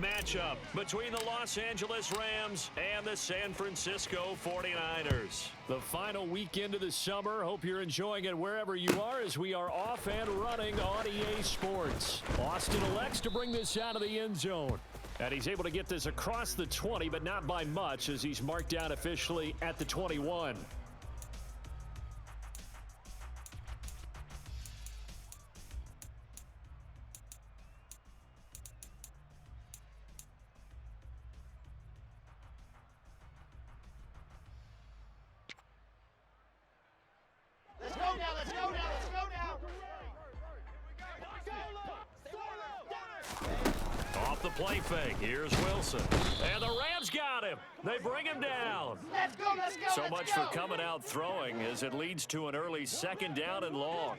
matchup between the Los Angeles Rams and the San Francisco 49ers. The final weekend of the summer. Hope you're enjoying it wherever you are as we are off and running on EA Sports. Austin elects to bring this out of the end zone. And he's able to get this across the 20, but not by much as he's marked down officially at the 21. Let's go now, let's go now, let's go now. Off the play fake, here's Wilson. And the Rams got him. They bring him down. Let's go, let's go, So let's much go. for coming out throwing as it leads to an early second down and long.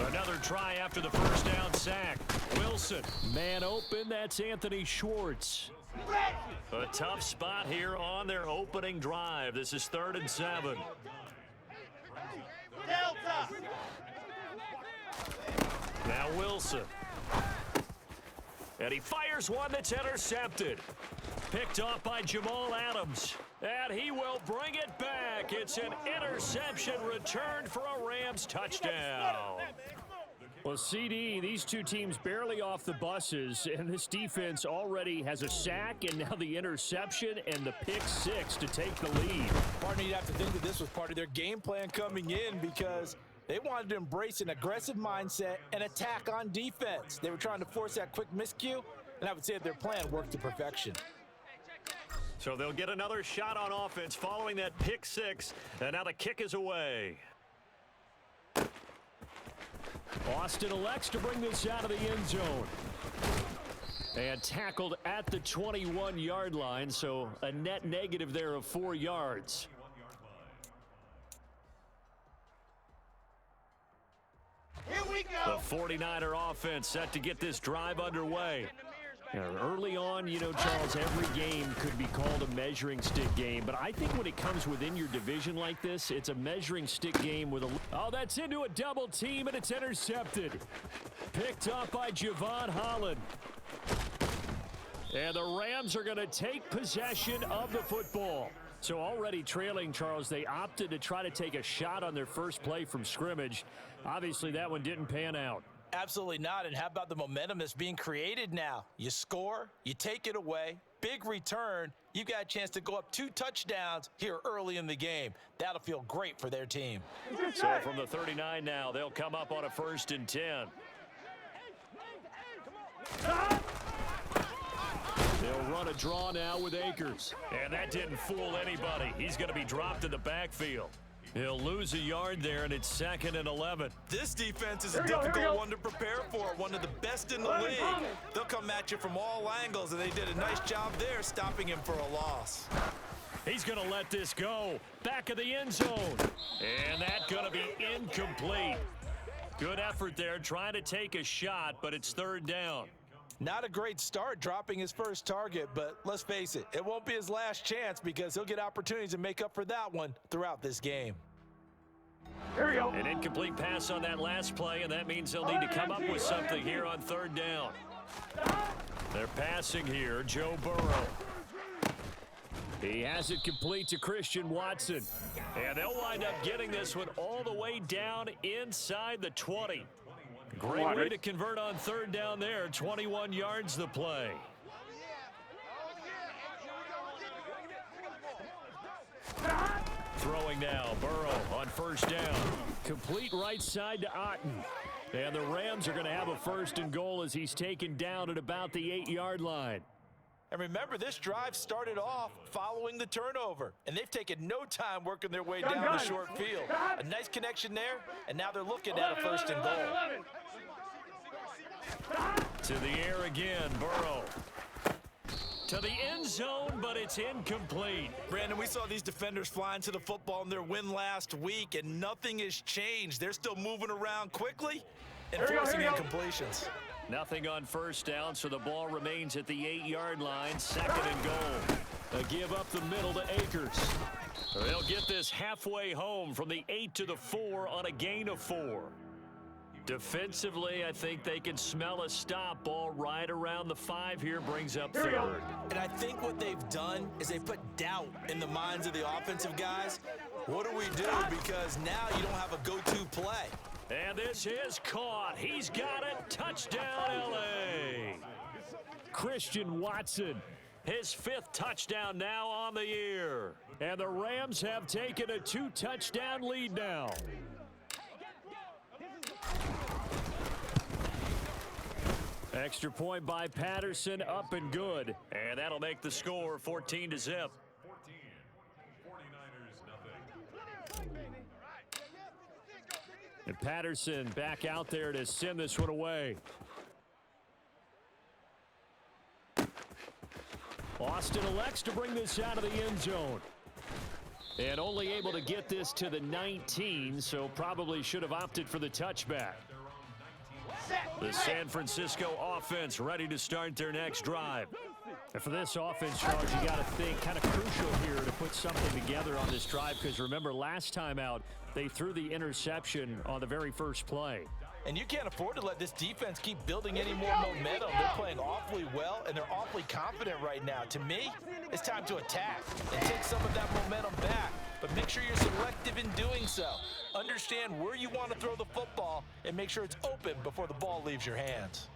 Another try after the first down sack. Wilson, man open, that's Anthony Schwartz. A tough spot here on their opening drive. This is 3rd and 7. Delta. Now Wilson. And he fires one that's intercepted. Picked off by Jamal Adams. And he will bring it back. It's an interception returned for a Rams touchdown. Well, CD, these two teams barely off the buses, and this defense already has a sack and now the interception and the pick six to take the lead. Partner, you'd have to think that this was part of their game plan coming in because they wanted to embrace an aggressive mindset and attack on defense. They were trying to force that quick miscue, and I would say that their plan worked to perfection. So they'll get another shot on offense following that pick six, and now the kick is away. Austin elects to bring this out of the end zone. And tackled at the 21-yard line, so a net negative there of 4 yards. Here we go. The 49er offense set to get this drive underway. Early on, you know, Charles, every game could be called a measuring stick game, but I think when it comes within your division like this, it's a measuring stick game with a... Oh, that's into a double team, and it's intercepted. Picked up by Javon Holland. And the Rams are going to take possession of the football. So already trailing, Charles, they opted to try to take a shot on their first play from scrimmage. Obviously, that one didn't pan out. Absolutely not. And how about the momentum that's being created now? You score, you take it away, big return. You got a chance to go up 2 touchdowns here early in the game. That'll feel great for their team. So from the 39 now, they'll come up on a 1st and 10. They'll run a draw now with Akers. And that didn't fool anybody. He's going to be dropped in the backfield. He'll lose a yard there, and it's 2nd and 11. This defense is a difficult one to prepare for, one of the best in the league. They'll come at you from all angles, and they did a nice job there stopping him for a loss. He's going to let this go. Back of the end zone. And that's going to be incomplete. Good effort there, trying to take a shot, but it's 3rd down. Not a great start dropping his first target, but let's face it, it won't be his last chance because he'll get opportunities to make up for that one throughout this game. Here we go. An incomplete pass on that last play, and that means they'll need to come up with something here on 3rd down. They're passing here, Joe Burrow. He has it complete to Christian Watson. And they'll wind up getting this one all the way down inside the 20. Great way to convert on 3rd down there. 21 yards the play. Throwing now, Burrow on 1st down. Complete right side to Otten. And the Rams are going to have a 1st and goal as he's taken down at about the 8-yard line. And remember, this drive started off following the turnover, and they've taken no time working their way down the short field. A nice connection there, and now they're looking at a 1st and goal. To the air again, Burrow. To the end zone, but it's incomplete. Brandon, we saw these defenders flying to the football in their win last week, and nothing has changed. They're still moving around quickly and forcing incompletions. Nothing on 1st down, so the ball remains at the 8-yard line. 2nd and goal. A give up the middle to Akers. They'll get this halfway home from the 8 to the 4 on a gain of 4. Defensively, I think they can smell a stop. Ball right around the 5 here, brings up third. And I think what they've done is they put doubt in the minds of the offensive guys. What do we do? Because now you don't have a go-to play. And this is caught. He's got it. Touchdown, L.A. Christian Watson, his 5th touchdown now on the year. And the Rams have taken a 2-touchdown lead now. Extra point by Patterson, up and good. And that'll make the score 14-0. And Patterson back out there to send this one away. Austin elects to bring this out of the end zone. And only able to get this to the 19, so probably should have opted for the touchback. The San Francisco offense ready to start their next drive. And for this offense, Charles, you got to think kind of crucial here to put something together on this drive, because remember last time out, they threw the interception on the very first play. And you can't afford to let this defense keep building any more momentum. They're playing awfully well, and they're awfully confident right now. To me, it's time to attack and take some of that momentum back. But make sure you're selective in doing so. Understand where you want to throw the football and make sure it's open before the ball leaves your hands.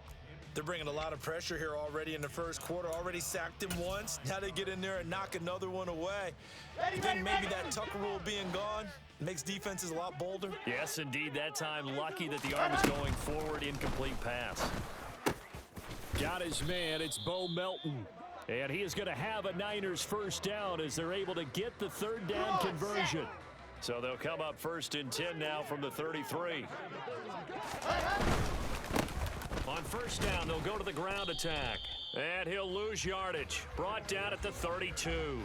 They're bringing a lot of pressure here already in the first quarter. Already sacked him once. Now they get in there and knock another one away. I think maybe that Tucker rule being gone makes defenses a lot bolder. Yes, indeed. That time, lucky that the arm is going forward. Incomplete pass. Got his man. It's Bo Melton. And he is going to have a Niners first down as they're able to get the 3rd down conversion. So they'll come up 1st and 10 now from the 33. On 1st down, they'll go to the ground attack. And he'll lose yardage. Brought down at the 32.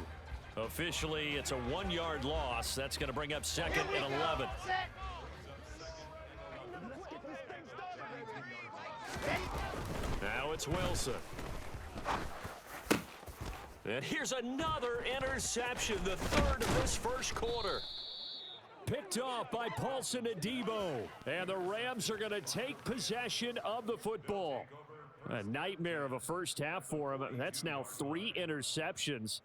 Officially, it's a 1-yard loss. That's going to bring up 2nd and 11. Now it's Wilson. And here's another interception, the 3rd of this first quarter. Picked off by Paulson Adebo. And the Rams are going to take possession of the football. A nightmare of a first half for him. That's now 3 interceptions.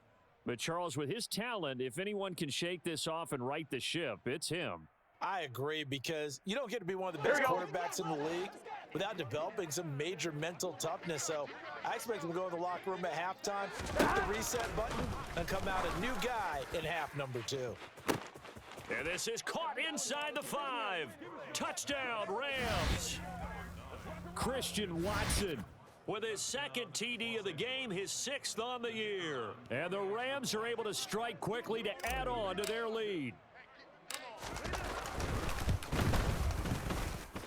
But Charles, with his talent, if anyone can shake this off and right the ship, it's him. I agree, because you don't get to be one of the best quarterbacks in the league without developing some major mental toughness. So I expect him to go in the locker room at halftime, hit the reset button, and come out a new guy in half number 2. And this is caught inside the 5. Touchdown, Rams. Christian Watson with his 2nd TD of the game, his 6th on the year. And the Rams are able to strike quickly to add on to their lead.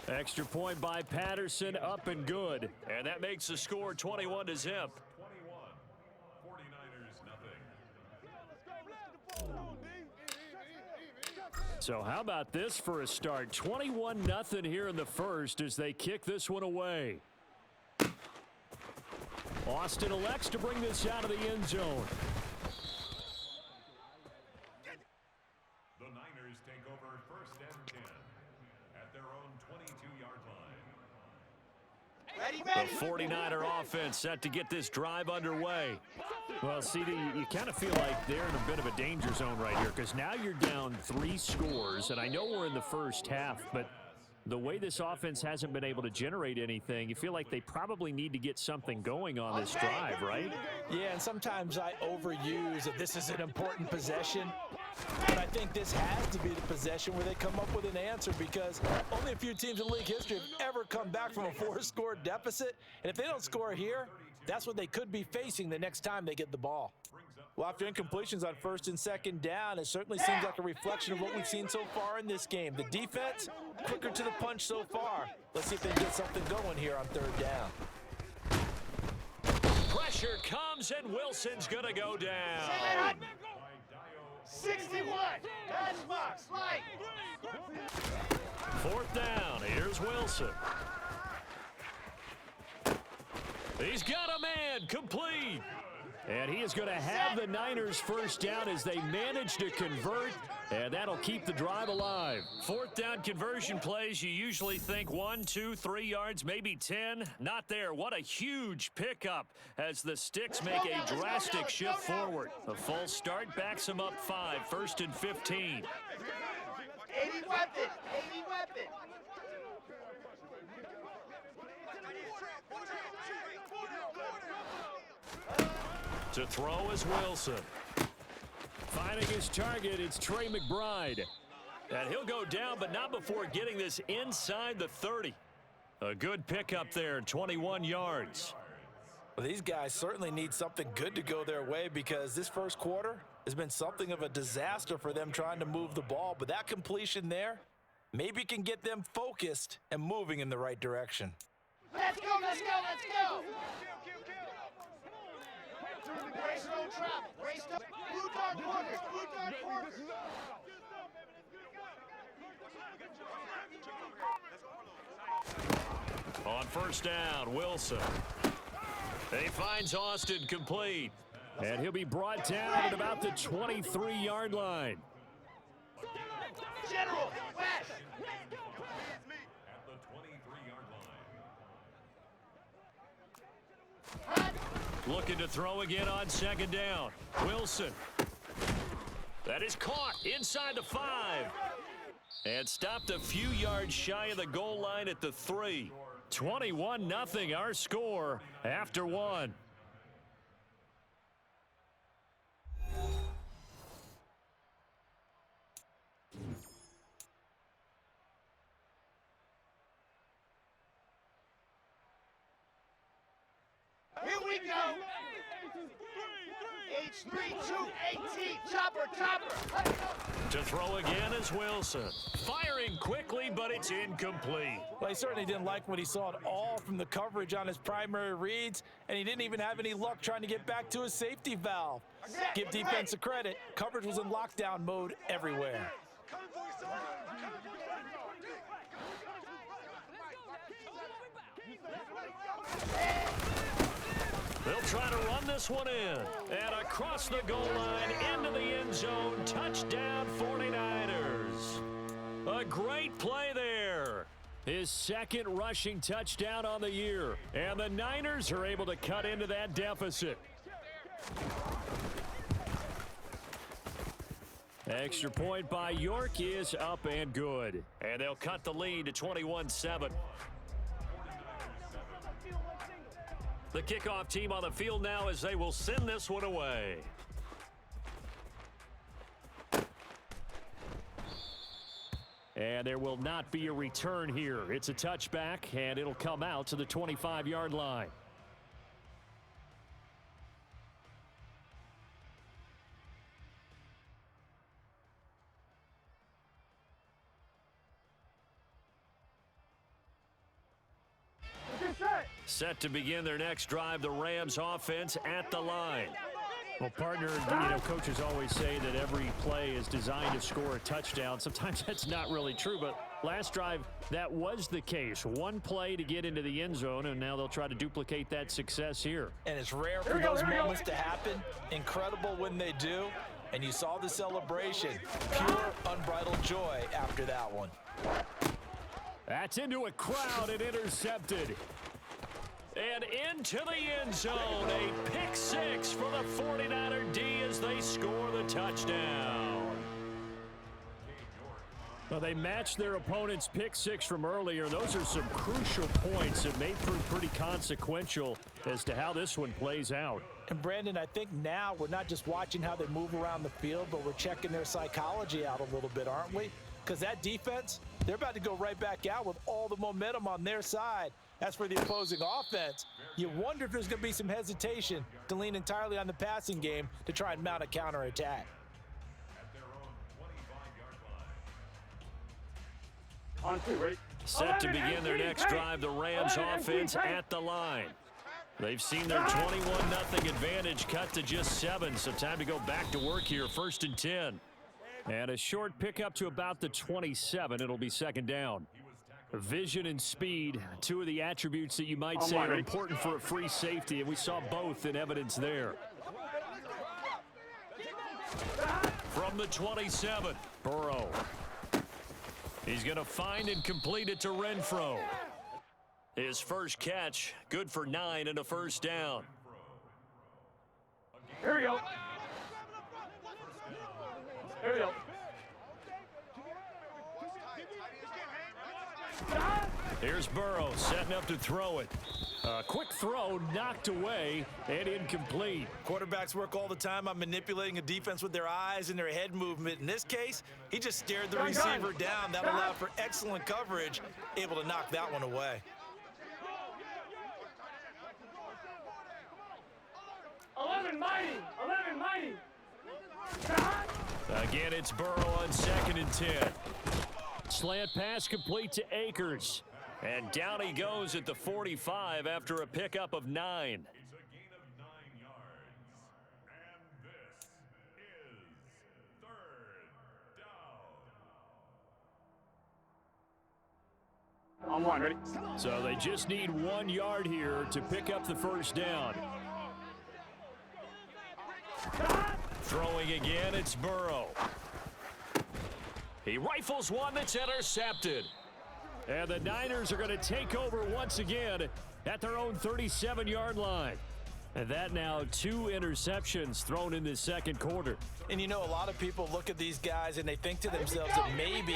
Extra point by Patterson, up and good. And that makes the score 21-0. So how about this for a start? 21-0 here in the first as they kick this one away. Austin elects to bring this out of the end zone. The Niners take over 1st and 10 at their own 22-yard line. The 49er offense set to get this drive underway. Well, CD, you kind of feel like they're in a bit of a danger zone right here, because now you're down 3 scores, and I know we're in the first half, but the way this offense hasn't been able to generate anything, you feel like they probably need to get something going on this drive, right? Yeah, and sometimes I overuse that this is an important possession. But I think this has to be the possession where they come up with an answer, because only a few teams in league history have ever come back from a 4-score deficit. And if they don't score here, that's what they could be facing the next time they get the ball. Well, after incompletions on 1st and 2nd down, it certainly seems like a reflection of what we've seen so far in this game. The defense, quicker to the punch so far. Let's see if they can get something going here on 3rd down. Pressure comes, and Wilson's going to go down. 61. Pass box. Light. 4th down. Here's Wilson. He's got a man complete. And he is going to have the Niners first down as they manage to convert, and that'll keep the drive alive. Fourth down conversion plays, you usually think 1, 2, 3 yards, maybe 10. Not there. What a huge pickup as the Sticks make a drastic shift forward. A false start backs them up 5, 1st and 15. 80 weapon, 80 weapon. To throw is Wilson. Finding his target, it's Trey McBride. And he'll go down, but not before getting this inside the 30. A good pickup there, 21 yards. Well, these guys certainly need something good to go their way because this first quarter has been something of a disaster for them trying to move the ball. But that completion there maybe can get them focused and moving in the right direction. Let's go, let's go, let's go. Race no travel. Race no. Blue dark corners. Blue dark corners. On first down, Wilson. He finds Austin complete. And he'll be brought down at about the 23-yard line. General, west. At the 23-yard line. Looking to throw again on second down. Wilson. That is caught inside the 5. And stopped a few yards shy of the goal line at the 3. 21-0 our score after 1. Here we go. H32AT. Chopper, chopper. To throw again is Wilson. Firing quickly, but it's incomplete. Well, he certainly didn't like what he saw at all from the coverage on his primary reads, and he didn't even have any luck trying to get back to his safety valve. Give defense a credit. Coverage was in lockdown mode everywhere. They'll try to run this one in. And across the goal line, into the end zone, touchdown 49ers. A great play there. His second rushing touchdown on the year. And the Niners are able to cut into that deficit. Extra point by York is up and good. And they'll cut the lead to 21-7. The kickoff team on the field now as they will send this one away. And there will not be a return here. It's a touchback, and it'll come out to the 25-yard line. Set to begin their next drive, the Rams offense at the line. Well, partner, coaches always say that every play is designed to score a touchdown. Sometimes that's not really true, but last drive, that was the case. One play to get into the end zone, and now they'll try to duplicate that success here. And it's rare for those moments to happen. Incredible when they do. And you saw the celebration. Pure, unbridled joy after that one. That's into a crowd and intercepted. And into the end zone, a pick six for the 49er D as they score the touchdown. Well, they matched their opponent's pick six from earlier. Those are some crucial points that may prove pretty consequential as to how this one plays out. And Brandon, I think now we're not just watching how they move around the field, but we're checking their psychology out a little bit, aren't we? Because that defense, they're about to go right back out with all the momentum on their side. As for the opposing offense, you wonder if there's going to be some hesitation to lean entirely on the passing game to try and mount a counterattack. Set to begin their next drive, the Rams offense at the line. They've seen their 21-0 advantage cut to just 7, so time to go back to work here, 1st and 10. And a short pickup to about the 27. It'll be second down. Vision and speed, two of the attributes that you might say are important for a free safety, and we saw both in evidence there. From the 27, Burrow. He's going to find and complete it to Renfro. His first catch, good for 9 and a first down. Here we go. Here we go. Here's Burrow setting up to throw it. A quick throw knocked away and incomplete. Quarterbacks work all the time on manipulating a defense with their eyes and their head movement. In this case, he just stared the receiver down. That allowed for excellent coverage, able to knock that one away. 11 mighty. 11 mighty. Again, it's Burrow on 2nd and 10. Slant pass complete to Akers. And down he goes at the 45 after a pickup of 9. It's a gain of 9 yards. And this is 3rd down. On 1, ready? So they just need 1 yard here to pick up the first down. Throwing again, it's Burrow. He rifles one that's intercepted. And the Niners are going to take over once again at their own 37-yard line. And that now 2 interceptions thrown in the second quarter. And you know, a lot of people look at these guys and they think to themselves that maybe,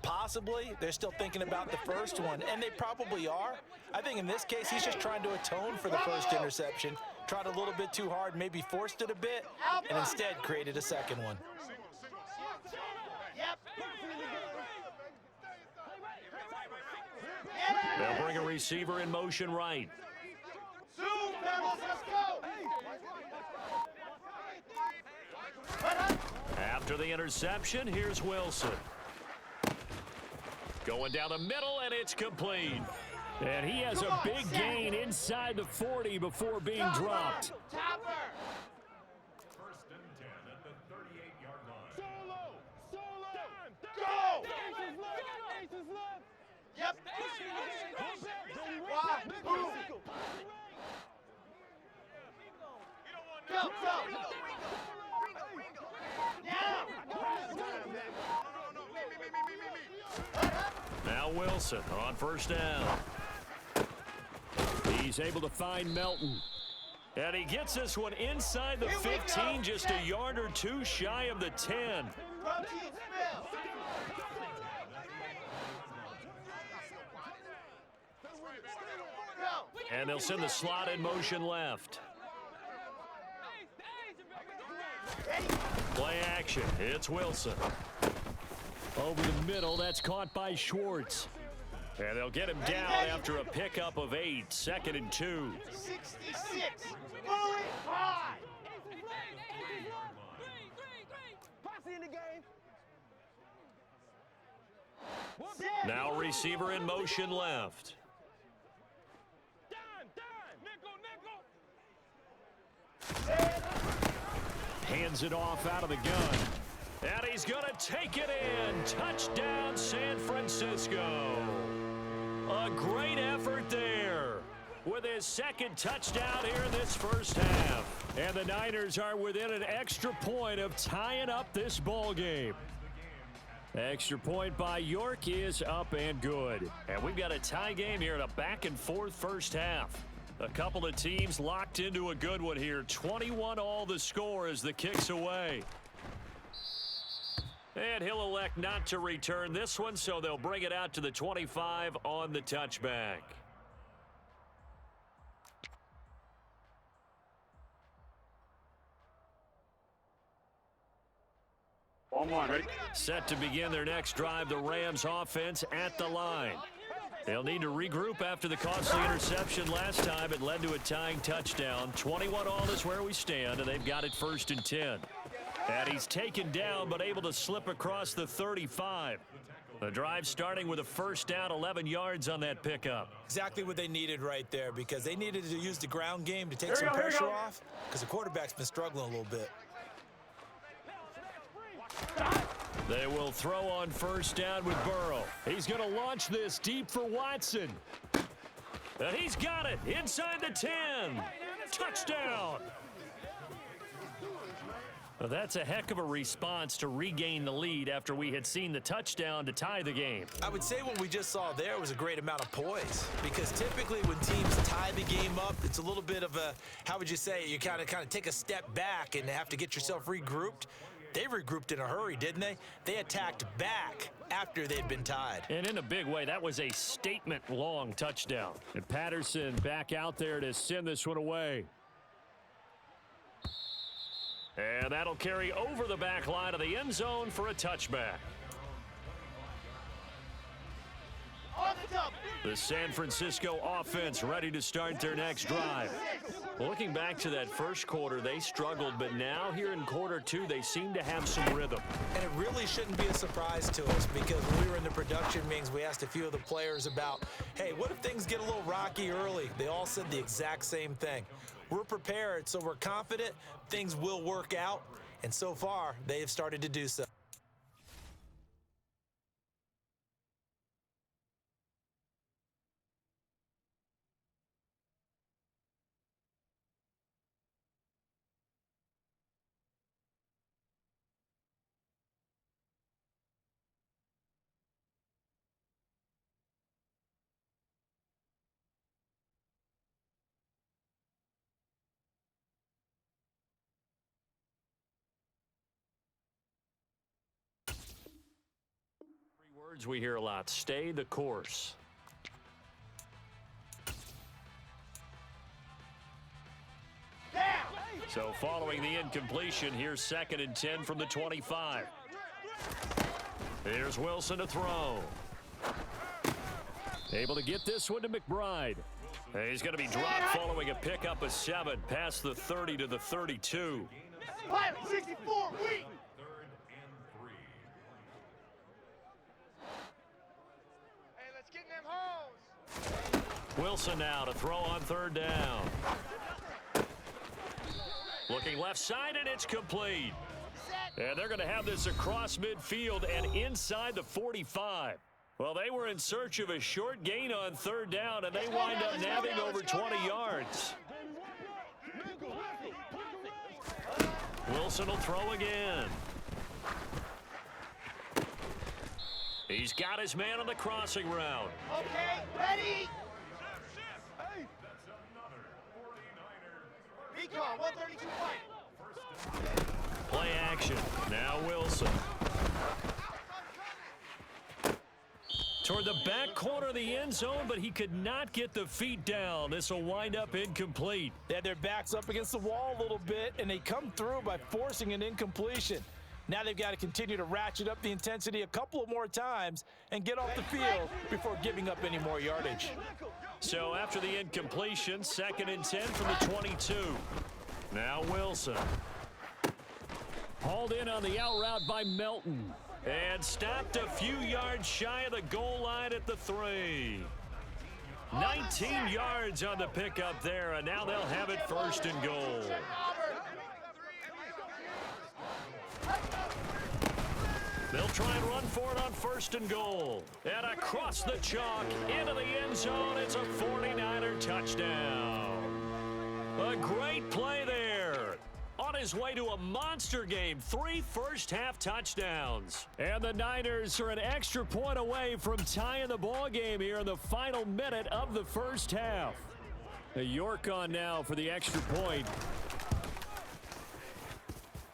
possibly, they're still thinking about the first one. And they probably are. I think in this case, he's just trying to atone for the first interception. Tried a little bit too hard, maybe forced it a bit, and instead created a second one. They'll bring a receiver in motion right. After the interception, here's Wilson. Going down the middle, and it's complete. And he has a big gain inside the 40 before being dropped. First and 10 at the 38-yard line. Go! Yep. Wide. Boom. Go, go. Now Wilson on first down. He's able to find Melton. And he gets this one inside the 15, just a yard or 2 shy of the 10. And they'll send the slot in motion left. Play action. It's Wilson. Over the middle, that's caught by Schwartz. And they'll get him down after a pickup of 8, 2nd and 2. 66. Bullet high. Now receiver in motion left. Hands it off out of the gun. And he's going to take it in. Touchdown, San Francisco. A great effort there with his second touchdown here in this first half. And the Niners are within an extra point of tying up this ball game. Extra point by York is up and good. And we've got a tie game here in a back-and-forth first half. A couple of teams locked into a good one here. 21-all the score as the kick's away. And he'll elect not to return this one, so they'll bring it out to the 25 on the touchback. On 1, ready? Set to begin their next drive, the Rams offense at the line. They'll need to regroup after the costly interception last time. It led to a tying touchdown. 21-all is where we stand, and they've got it 1st and 10. And he's taken down, but able to slip across the 35. The drive starting with a first down, 11 yards on that pickup. Exactly what they needed right there, because they needed to use the ground game to take some pressure off, because the quarterback's been struggling a little bit. They will throw on first down with Burrow. He's going to launch this deep for Watson. And he's got it inside the 10. Touchdown. Well, that's a heck of a response to regain the lead after we had seen the touchdown to tie the game. I would say what we just saw there was a great amount of poise, because typically when teams tie the game up, it's a little bit of a, how would you say, you kind of take a step back and have to get yourself regrouped. They regrouped in a hurry, didn't they? They attacked back after they'd been tied. And in a big way, that was a statement-long touchdown. And Patterson back out there to send this one away. And that'll carry over the back line of the end zone for a touchback. On the double. The San Francisco offense ready to start their next drive. Looking back to that first quarter, they struggled, but now here in quarter two, they seem to have some rhythm. And it really shouldn't be a surprise to us, because when we were in the production meetings, we asked a few of the players about, hey, what if things get a little rocky early? They all said the exact same thing. We're prepared, so we're confident things will work out, and so far, they have started to do so. Words we hear a lot: stay the course. So following the incompletion, here's 2nd and 10 from the 25. Here's Wilson to throw. Able to get this one to McBride. He's going to be dropped following a pickup of 7 past the 30 to the 32. Pilot 64, weak. Hey, let's get in them holes. Wilson now to throw on 3rd down. Looking left side, and it's complete. And they're going to have this across midfield and inside the 45. Well, they were in search of a short gain on 3rd down, and they wind up nabbing over 20 yards. Wilson will throw again. He's got his man on the crossing route. Okay, ready. Recon, 132 fight. Play action. Now Wilson. Toward the back corner of the end zone, but he could not get the feet down. This will wind up incomplete. They had their backs up against the wall a little bit, and they come through by forcing an incompletion. Now they've got to continue to ratchet up the intensity a couple of more times and get off the field before giving up any more yardage. So after the incompletion, 2nd and 10 from the 22. Now Wilson. Hauled in on the out route by Melton. And stopped a few yards shy of the goal line at the 3. 19 yards on the pickup there, and now they'll have it 1st and goal. They'll try and run for it on 1st and goal. And across the chalk into the end zone, it's a 49er touchdown. A great play there. On his way to a monster game, 3 first-half touchdowns. And the Niners are an extra point away from tying the ball game here in the final minute of the first half. York on now for the extra point.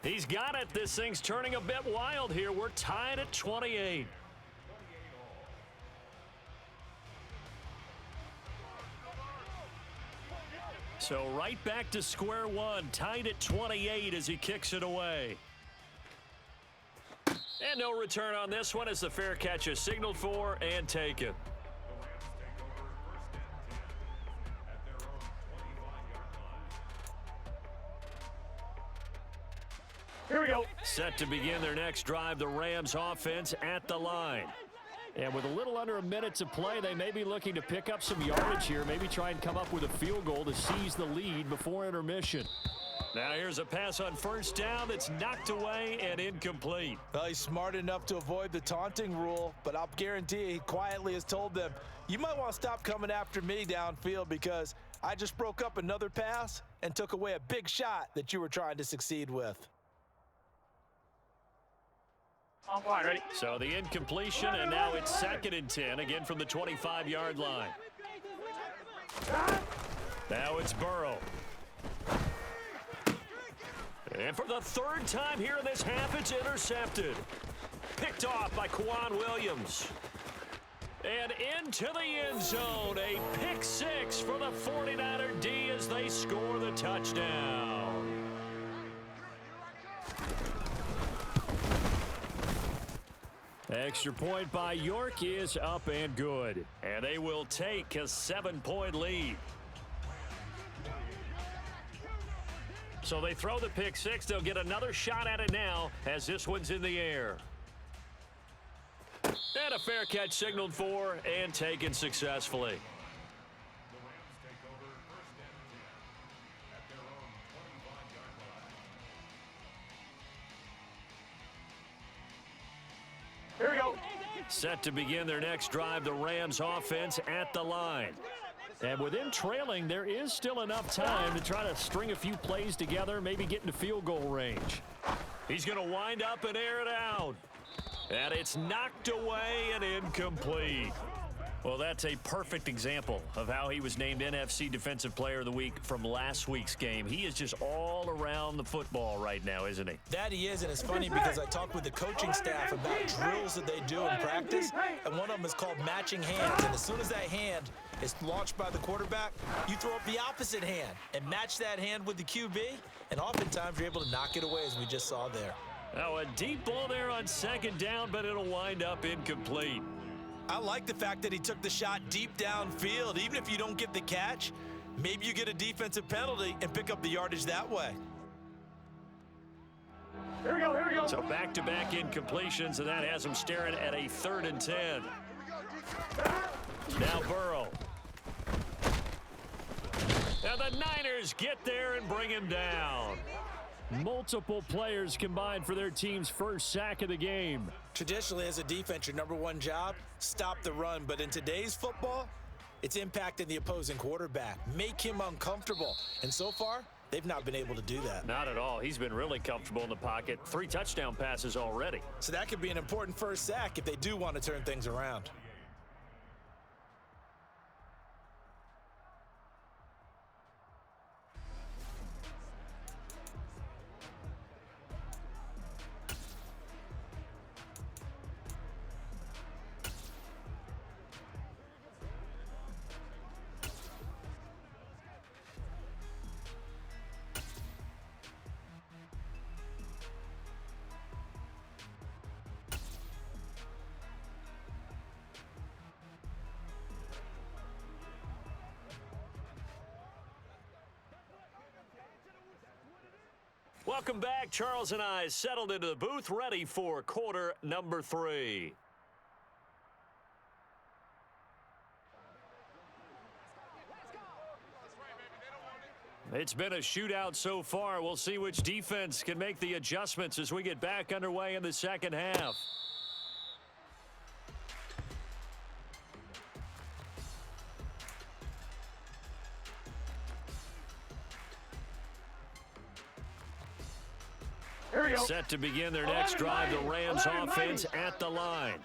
He's got it. This thing's turning a bit wild here. We're tied at 28. So right back to square one, tied at 28 as he kicks it away. And no return on this one as the fair catch is signaled for and taken. Here we go. Set to begin their next drive, the Rams offense at the line. And with a little under a minute to play, they may be looking to pick up some yardage here, maybe try and come up with a field goal to seize the lead before intermission. Now here's a pass on 1st down that's knocked away and incomplete. Well, he's smart enough to avoid the taunting rule, but I'll guarantee he quietly has told them, you might want to stop coming after me downfield because I just broke up another pass and took away a big shot that you were trying to succeed with. Offline, ready? So the incompletion, and now it's 2nd and 10, again from the 25-yard line. Now it's Burrow. And for the 3rd time here in this half, it's intercepted. Picked off by Quan Williams. And into the end zone, a pick 6 for the 49er D as they score the touchdown. Extra point by York is up and good. And they will take a 7-point lead. So they throw the pick 6. They'll get another shot at it now as this one's in the air. And a fair catch signaled for and taken successfully. The Rams take over 1st and 10 at their own 25-yard line. Here we go. Set to begin their next drive, the Rams offense at the line. And with them trailing, there is still enough time to try to string a few plays together, maybe get into field goal range. He's going to wind up and air it out. And it's knocked away and incomplete. Well, that's a perfect example of how he was named NFC Defensive Player of the Week from last week's game. He is just all around the football right now, isn't he? That he is, and it's funny because I talked with the coaching staff about drills that they do in practice, and one of them is called matching hands. And as soon as that hand is launched by the quarterback, you throw up the opposite hand and match that hand with the QB, and oftentimes you're able to knock it away, as we just saw there. Now a deep ball there on 2nd down, but it'll wind up incomplete. I like the fact that he took the shot deep downfield. Even if you don't get the catch, maybe you get a defensive penalty and pick up the yardage that way. Here we go, here we go. So back-to-back incompletions, and that has him staring at a 3rd and 10. Now Burrow. And the Niners get there and bring him down. Multiple players combined for their team's first sack of the game. Traditionally, as a defense, your number one job, stop the run. But in today's football, it's impacting the opposing quarterback. Make him uncomfortable. And so far, they've not been able to do that. Not at all. He's been really comfortable in the pocket. 3 touchdown passes already. So that could be an important first sack if they do want to turn things around. Welcome back. Charles and I settled into the booth, ready for quarter number 3. It's been a shootout so far. We'll see which defense can make the adjustments as we get back underway in the second half. Here we go. Set to begin their next drive, the Rams offense at the line.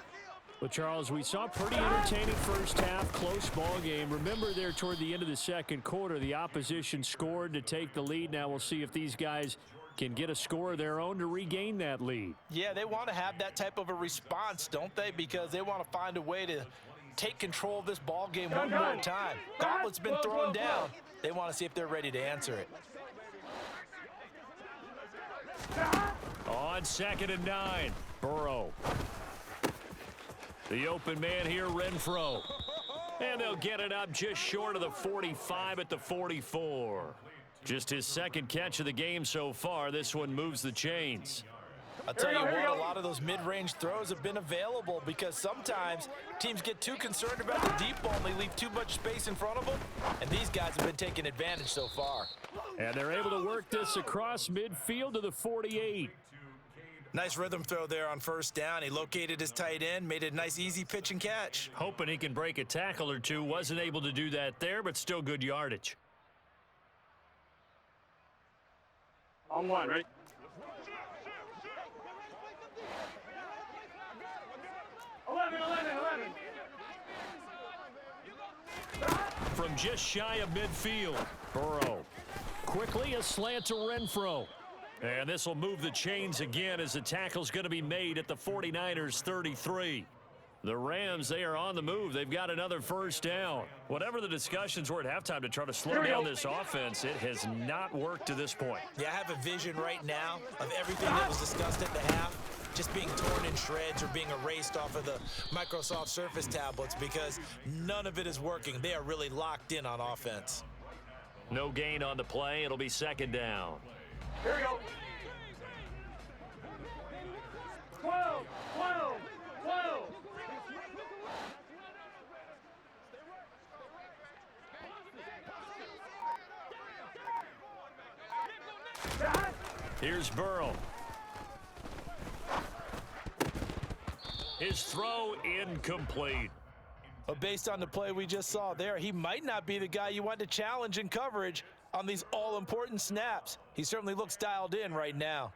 Well, Charles, we saw a pretty entertaining first half, close ball game. Remember there toward the end of the second quarter, the opposition scored to take the lead. Now we'll see if these guys can get a score of their own to regain that lead. Yeah, they want to have that type of a response, don't they? Because they want to find a way to take control of this ball game one more time. Gauntlet's been thrown down. They want to see if they're ready to answer it. On 2nd and 9, Burrow. The open man here, Renfro. And they'll get it up just short of the 45 at the 44. Just his 2nd catch of the game so far. This one moves the chains. I'll tell you what, a lot of those mid-range throws have been available because sometimes teams get too concerned about the deep ball and they leave too much space in front of them, and these guys have been taking advantage so far. And they're able to work this across midfield to the 48. Nice rhythm throw there on first down. He located his tight end, made a nice easy pitch and catch. Hoping he can break a tackle or two. Wasn't able to do that there, but still good yardage. On 1, ready? from just shy of midfield. Burrow quickly a slant to Renfro. And this will move the chains again as the tackle's going to be made at the 49ers 33. The Rams, they are on the move. They've got another first down. Whatever the discussions were at halftime to try to slow down this offense, it has not worked to this point. Yeah, I have a vision right now of everything that was discussed at the half just being torn in shreds or being erased off of the Microsoft Surface tablets because none of it is working. They are really locked in on offense. No gain on the play. It'll be second down. Here we go. 12, 12, 12. Here's Burrow. His throw incomplete. But based on the play we just saw there, he might not be the guy you want to challenge in coverage on these all-important snaps. He certainly looks dialed in right now.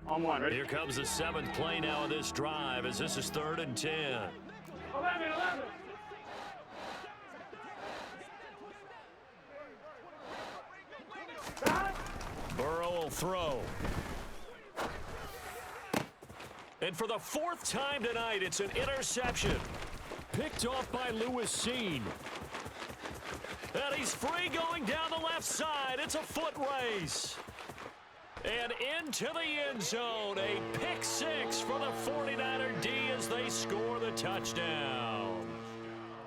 On one, ready? Here comes the 7th play now of this drive as this is 3rd and 10. 11, 11. Burrow will throw. And for the 4th time tonight, it's an interception. Picked off by Lewis Seen. And he's free going down the left side. It's a foot race. And into the end zone. A pick 6 for the 49er D as they score the touchdown.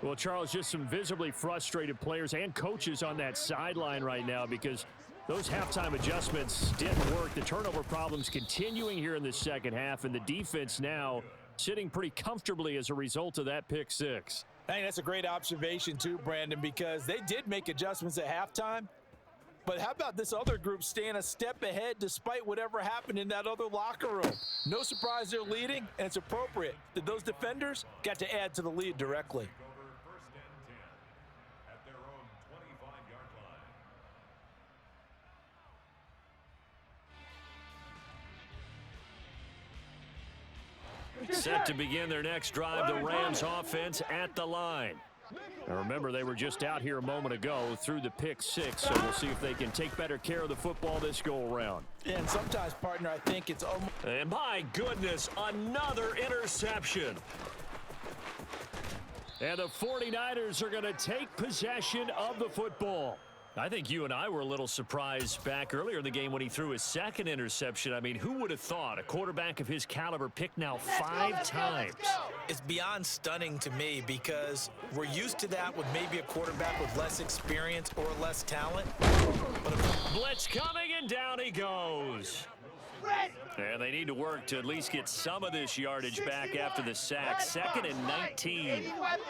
Well, Charles, just some visibly frustrated players and coaches on that sideline right now because those halftime adjustments didn't work. The turnover problems continuing here in the second half, and the defense now sitting pretty comfortably as a result of that pick 6. I think that's a great observation too, Brandon, because they did make adjustments at halftime. But how about this other group staying a step ahead despite whatever happened in that other locker room? No surprise they're leading, and it's appropriate that those defenders got to add to the lead directly. Set to begin their next drive, the Rams offense at the line. Now remember, they were just out here a moment ago through the pick 6, so we'll see if they can take better care of the football this go-around. And sometimes, partner, I think it's almost... And my goodness, another interception. And the 49ers are going to take possession of the football. I think you and I were a little surprised back earlier in the game when he threw his 2nd interception. I mean, who would have thought a quarterback of his caliber picked now 5 times? It's beyond stunning to me because we're used to that with maybe a quarterback with less experience or less talent. But Blitz coming, and down he goes. And they need to work to at least get some of this yardage back after the sack. 2nd and 19. 80 weapon.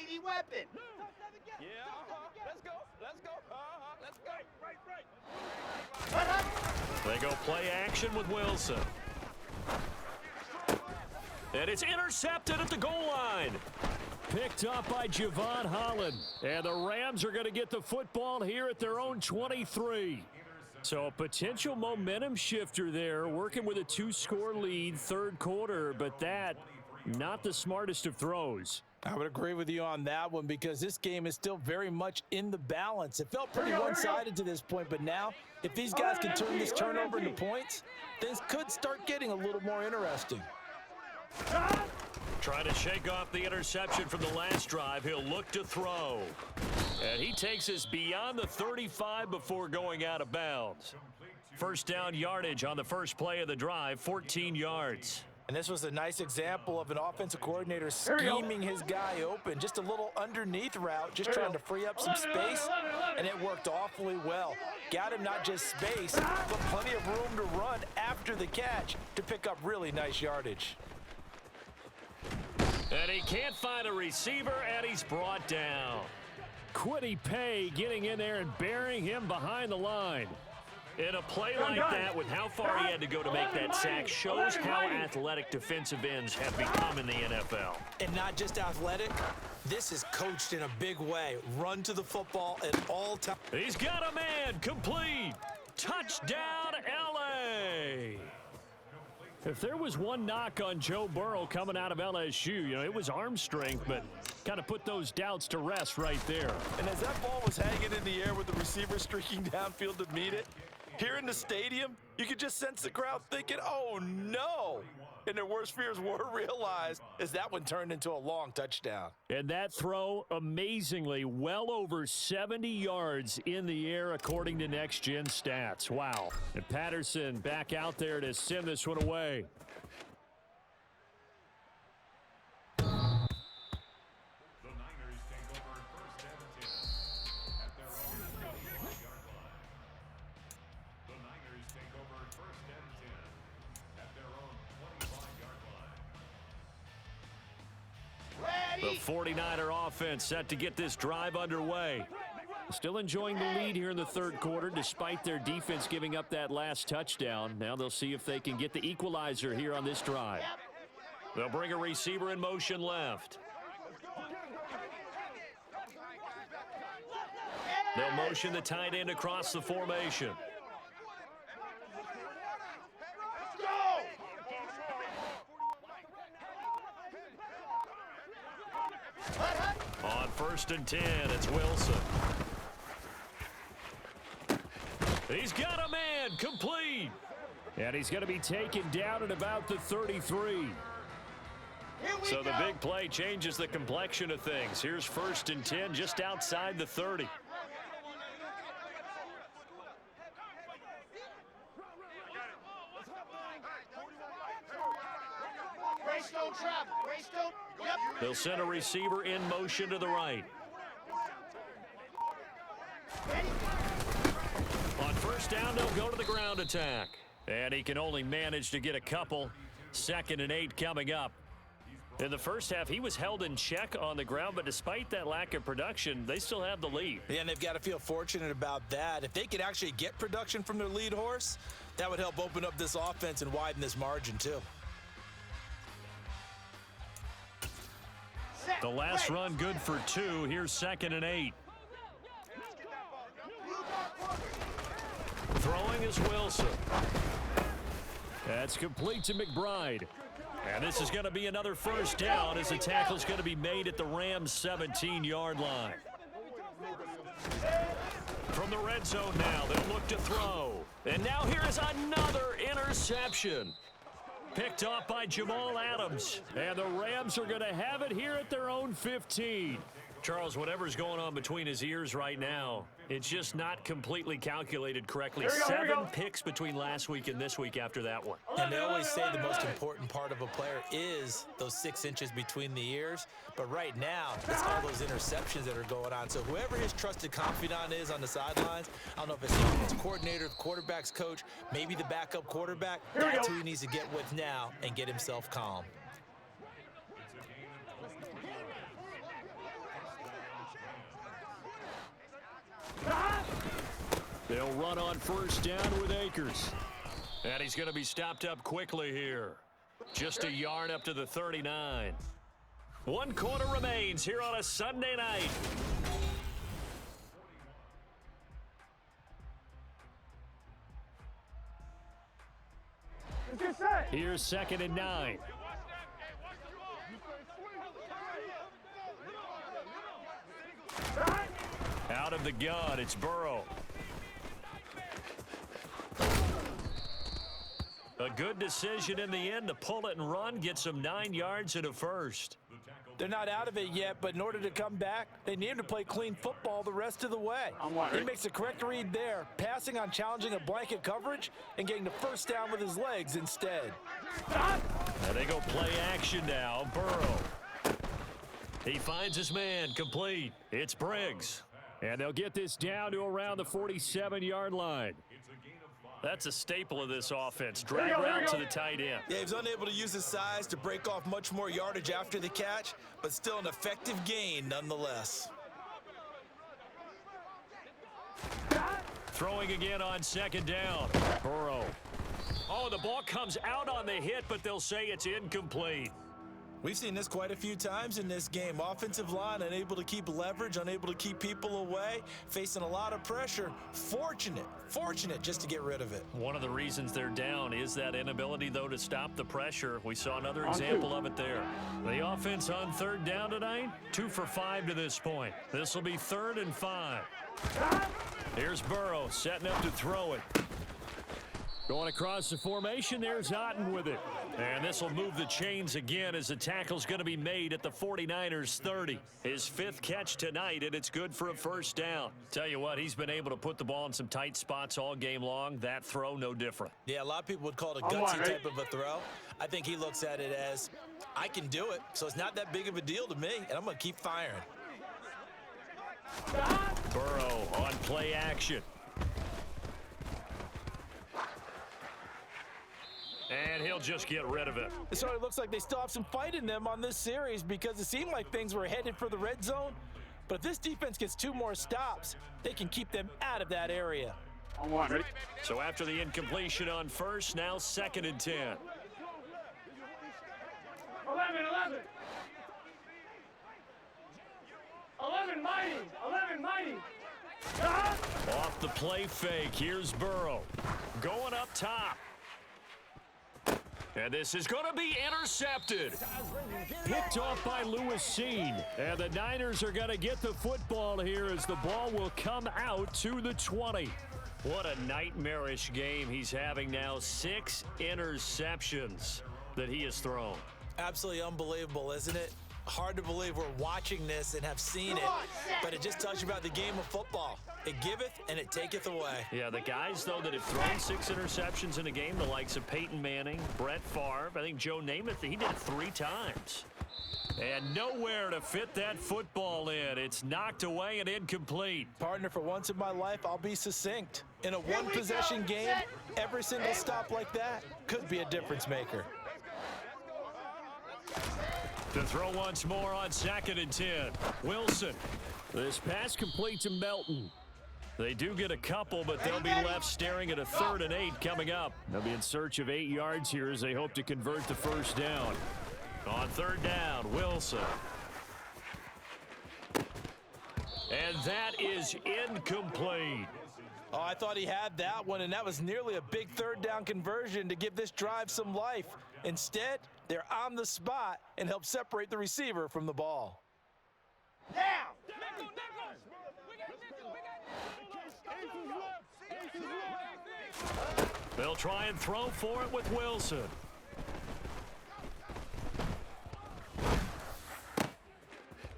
80 weapon. yeah, let's go. Let's go. Let's go. They go play action with Wilson. And it's intercepted at the goal line. Picked up by Javon Holland. And the Rams are going to get the football here at their own 23. So a potential momentum shifter there, working with a 2-score lead, 3rd quarter, but that, not the smartest of throws. I would agree with you on that one because this game is still very much in the balance. It felt pretty one-sided to this point, but now if these guys can turn this turnover into points, things could start getting a little more interesting. Trying to shake off the interception from the last drive. He'll look to throw. And he takes us beyond the 35 before going out of bounds. First down yardage on the first play of the drive, 14 yards. And this was a nice example of an offensive coordinator scheming his guy open. Just a little underneath route, just trying to free up some space, and it worked awfully well. Got him not just space, but plenty of room to run after the catch to pick up really nice yardage. And he can't find a receiver, and he's brought down. Quiddy Pay getting in there and burying him behind the line. In a play like that, with how far he had to go to make that sack, shows how athletic defensive ends have become in the NFL. And not just athletic, this is coached in a big way. Run to the football at all times. He's got a man, complete. Touchdown, L.A. If there was one knock on Joe Burrow coming out of LSU, it was arm strength, but kind of put those doubts to rest right there. And as that ball was hanging in the air with the receiver streaking downfield to meet it, here in the stadium, you could just sense the crowd thinking, oh, no. And their worst fears were realized as that one turned into a long touchdown. And that throw, amazingly, well over 70 yards in the air, according to Next Gen Stats. Wow. And Patterson back out there to send this one away. The 49er offense set to get this drive underway. Still enjoying the lead here in the third quarter despite their defense giving up that last touchdown. Now they'll see if they can get the equalizer here on this drive. They'll bring a receiver in motion left. They'll motion the tight end across the formation. On 1st and 10, it's Wilson. He's got a man, complete. And he's going to be taken down at about the 33. So the big play changes the complexion of things. Here's 1st and 10 just outside the 30. Race don't travel. Race don't. Yep. They'll send a receiver in motion to the right. On 1st down, they'll go to the ground attack. And he can only manage to get a couple. 2nd and 8 coming up. In the first half, he was held in check on the ground, but despite that lack of production, they still have the lead. Yeah, and they've got to feel fortunate about that. If they could actually get production from their lead horse, that would help open up this offense and widen this margin too. The last run good for 2. Here's 2nd and 8. Throwing is Wilson. That's complete to McBride. And this is going to be another 1st down as the tackle's going to be made at the Rams' 17-yard line. From the red zone now, they'll look to throw. And now here is another interception. Picked off by Jamal Adams. And the Rams are going to have it here at their own 15. Charles, whatever's going on between his ears right now, it's just not completely calculated correctly. Here we go, here we 7 go. picks between last week and this week after that one. And they always say the most important part of a player is those 6 inches between the ears. But right now, it's all those interceptions that are going on. So whoever his trusted confidant is on the sidelines, I don't know if it's his coordinator, the quarterback's coach, maybe the backup quarterback, that's who he needs to get with now and get himself calm. They'll run on 1st down with Akers. And he's going to be stopped up quickly here. Just a yard up to the 39. 1 quarter remains here on a Sunday night. Here's 2nd and 9. Out of the gun, it's Burrow. A good decision in the end to pull it and run, get some 9 yards and a 1st. They're not out of it yet, but in order to come back, they need him to play clean football the rest of the way. He makes the correct read there, passing on challenging a blanket coverage and getting the 1st down with his legs instead. And they go play action now. Burrow. He finds his man, complete. It's Briggs. And they'll get this down to around the 47-yard line. That's a staple of this offense. Drag route to the tight end. Yeah, he was unable to use his size to break off much more yardage after the catch, but still an effective gain nonetheless. Throwing again on 2nd down. Burrow. Oh, the ball comes out on the hit, but they'll say it's incomplete. We've seen this quite a few times in this game. Offensive line unable to keep leverage, unable to keep people away, facing a lot of pressure. Fortunate just to get rid of it. One of the reasons they're down is that inability, though, to stop the pressure. We saw another example of it there. The offense on third down tonight, 2 for 5 to this point. This will be 3rd and 5. Here's Burrow setting up to throw it. Going across the formation, there's Otten with it. And this will move the chains again as the tackle's going to be made at the 49ers 30. His 5th catch tonight, and it's good for a first down. Tell you what, he's been able to put the ball in some tight spots all game long. That throw, no different. Yeah, a lot of people would call it a gutsy type of a throw. I think he looks at it as, I can do it, so it's not that big of a deal to me, and I'm going to keep firing. Burrow on play action. And he'll just get rid of it. It sort of looks like they still have some fight in them on this series because it seemed like things were headed for the red zone. But if this defense gets 2 more stops, they can keep them out of that area. On 1, ready? So after the incompletion on first, now 2nd and 10. 11. 11 mighty. Off the play fake, here's Burrow. Going up top. And this is going to be intercepted. Picked off by Lewis Seen. And the Niners are going to get the football here as the ball will come out to the 20. What a nightmarish game he's having now. 6 interceptions that he has thrown. Absolutely unbelievable, isn't it? Hard to believe we're watching this and have seen it, but it just tells you about the game of football. It giveth and it taketh away. Yeah, the guys, though, that have thrown 6 interceptions in a game, the likes of Peyton Manning, Brett Favre, I think Joe Namath, he did it 3 times. And nowhere to fit that football in. It's knocked away and incomplete. Partner, for once in my life, I'll be succinct. In a one-possession game, every single stop like that could be a difference maker. To throw once more on 2nd and 10. Wilson. This pass complete to Melton. They do get a couple, but they'll be left staring at a 3rd and 8 coming up. They'll be in search of 8 yards here as they hope to convert the first down. On 3rd down, Wilson. And that is incomplete. Oh, I thought he had that one, and that was nearly a big 3rd down conversion to give this drive some life. Instead, they're on the spot and help separate the receiver from the ball. Now! They'll try and throw for it with Wilson.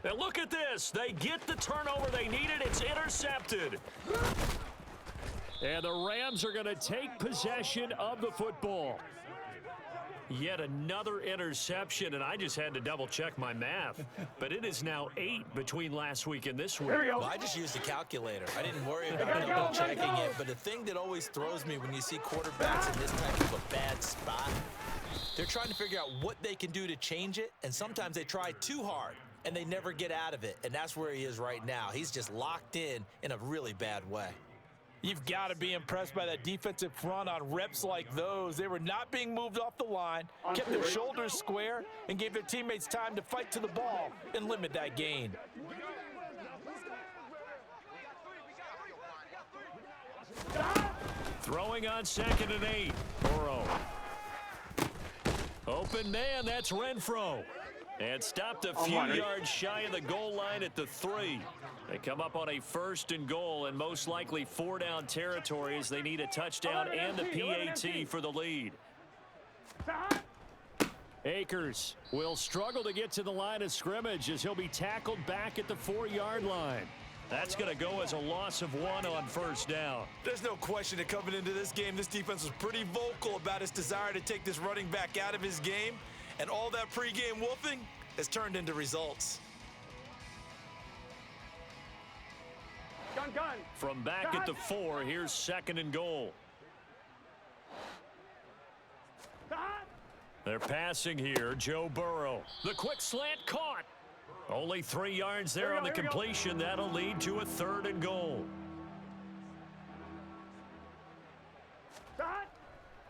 And look at this. They get the turnover they needed. It's intercepted. And the Rams are going to take possession of the football. Yet another interception, and I just had to double-check my math. But it is now 8 between last week and this week. Well, I just used a calculator. I didn't worry about double-checking it. But the thing that always throws me when you see quarterbacks in this type of a bad spot, they're trying to figure out what they can do to change it, and sometimes they try too hard, and they never get out of it. And that's where he is right now. He's just locked in a really bad way. You've got to be impressed by that defensive front on reps like those. They were not being moved off the line, kept their shoulders square, and gave their teammates time to fight to the ball and limit that gain. Throwing on 2nd and 8. Burrow. Open man, that's Renfro. And stopped a few yards shy of the goal line at the 3. They come up on a 1st and goal, and most likely 4-down territory as they need a touchdown and the PAT for the lead. Akers will struggle to get to the line of scrimmage as he'll be tackled back at the 4-yard line. That's going to go as a loss of 1 on 1st down. There's no question that coming into this game, this defense was pretty vocal about its desire to take this running back out of his game, and all that pregame wolfing has turned into results. Gun. From back at the 4, here's 2nd and goal. They're passing here, Joe Burrow. The quick slant caught. Only 3 yards there on the completion. That'll lead to a 3rd and goal.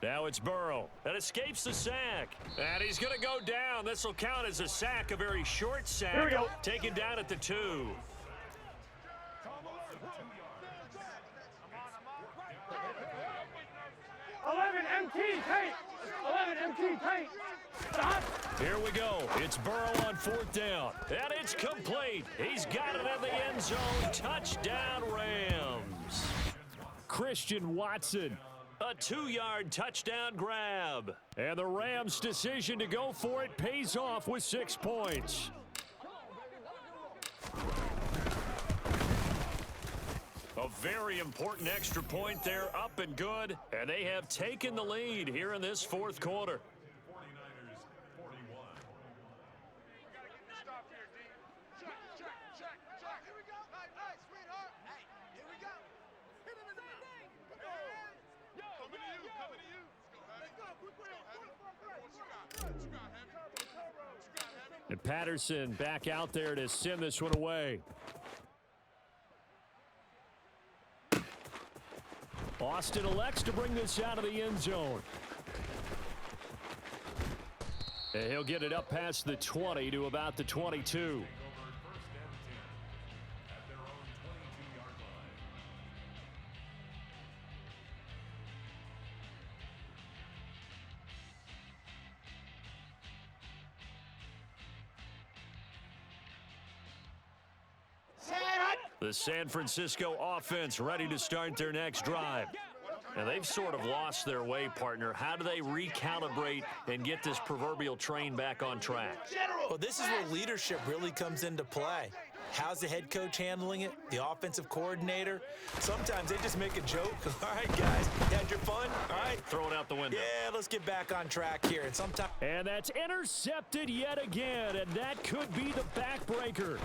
Now it's Burrow that escapes the sack. And he's going to go down. This will count as a sack, a very short sack. Here we go. Taken down at the 2. 11 MT paint. 11 MT paint. Stop. Here we go. It's Burrow on 4th down. And it's complete. He's got it in the end zone. Touchdown, Rams. Christian Watson. A 2-yard touchdown grab. And the Rams' decision to go for it pays off with 6 points. A very important extra point there, up and good. And they have taken the lead here in this 4th quarter. 49ers 41. Here we go. Nice, sweetheart. Hey, here we go. Hit him in the mouth. Coming to you, coming to you. Let's go. What you got, Heavy? And Patterson back out there to send this one away. Austin elects to bring this out of the end zone. And he'll get it up past the 20 to about the 22. The San Francisco offense ready to start their next drive. And they've sort of lost their way, partner. How do they recalibrate and get this proverbial train back on track? Well, this is where leadership really comes into play. How's the head coach handling it? The offensive coordinator? Sometimes they just make a joke. All right, guys, you had your fun? All right. Throw it out the window. Yeah, let's get back on track here. And sometimes. And that's intercepted yet again, and that could be the backbreaker.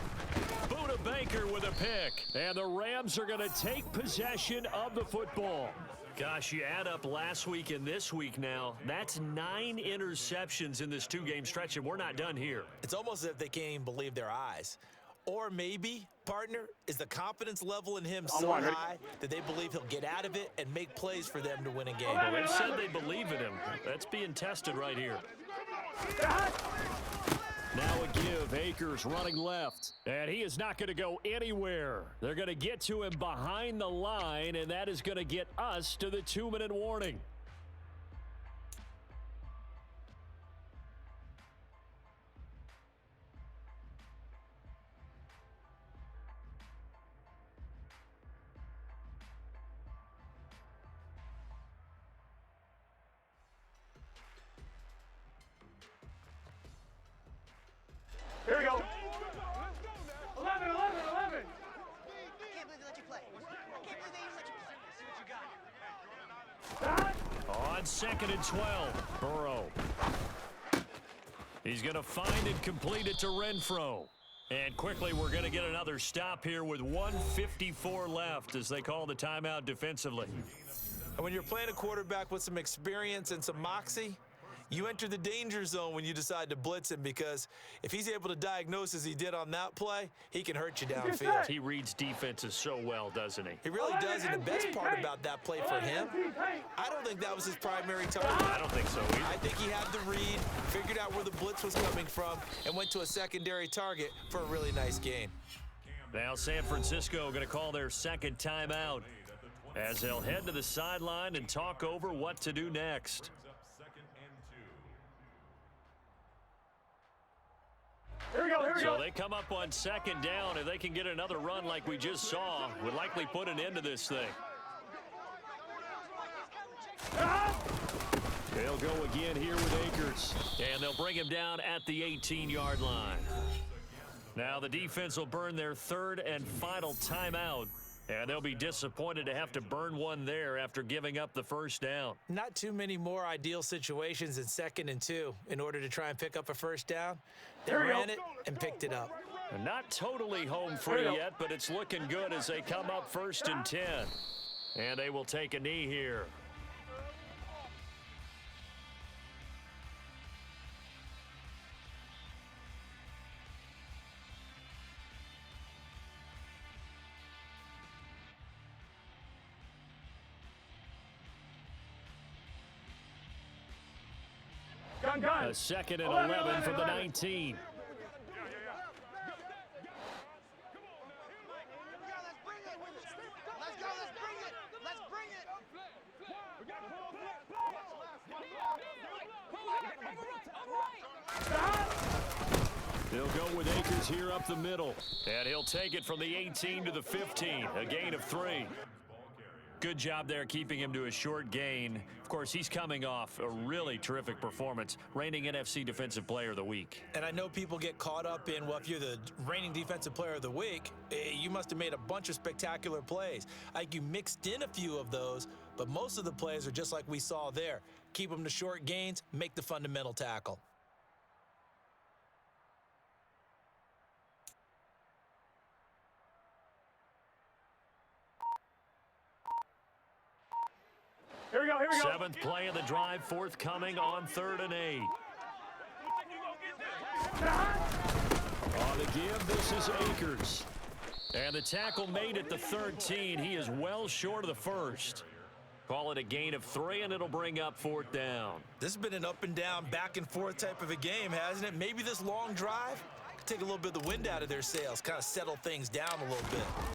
Buda Baker with a pick, and the Rams are going to take possession of the football. Gosh, you add up last week and this week now, that's 9 interceptions in this 2-game stretch, and we're not done here. It's almost as if they can't even believe their eyes. Or maybe, partner, is the confidence level in him so high that they believe he'll get out of it and make plays for them to win a game. Well, they've said they believe in him. That's being tested right here. Now a give. Akers running left. And he is not going to go anywhere. They're going to get to him behind the line, and that is going to get us to the 2-minute warning. Here we go. 11, 11, 11. I can't believe they let you play. I can't believe they even let you play. See what you got. Stop. On 2nd and 12, Burrow. He's going to find and complete it to Renfro. And quickly, we're going to get another stop here with 1:54 left as they call the timeout defensively. And when you're playing a quarterback with some experience and some moxie, you enter the danger zone when you decide to blitz him, because if he's able to diagnose as he did on that play, he can hurt you downfield. He reads defenses so well, doesn't he? He really does, and the best part about that play for him, I don't think that was his primary target. I don't think so either. I think he had the read, figured out where the blitz was coming from, and went to a secondary target for a really nice gain. Now San Francisco going to call their second timeout as they'll head to the sideline and talk over what to do next. Here we go, here we So go. they come up on 2nd down. If they can get another run like we just saw, would likely put an end to this thing. They'll go again here with Akers. And they'll bring him down at the 18-yard line. Now the defense will burn their 3rd and final timeout. And they'll be disappointed to have to burn one there after giving up the first down. Not too many more ideal situations in 2nd and 2 in order to try and pick up a first down. They ran it and picked it up. And not totally home free yet, but it's looking good as they come up 1st and 10. And they will take a knee here. gun. A second and 11 from the 19. Let's bring it. Let's go. Let's bring it. Let's bring it. They'll go with Akers here up the middle. And he'll take it from the 18 to the 15. A gain of 3. Good job there keeping him to a short gain. Of course, he's coming off a really terrific performance, reigning NFC Defensive Player of the Week. And I know people get caught up in, well, if you're the reigning Defensive Player of the Week, you must have made a bunch of spectacular plays. Like you mixed in a few of those, but most of the plays are just like we saw there. Keep them to short gains, make the fundamental tackle. Here we go. Here we go. 7th play of the drive, forthcoming on 3rd and 8. On the give, this is Akers. And the tackle made at the 13. He is well short of the first. Call it a gain of 3, and it'll bring up 4th down. This has been an up and down, back and forth type of a game, hasn't it? Maybe this long drive could take a little bit of the wind out of their sails, kind of settle things down a little bit.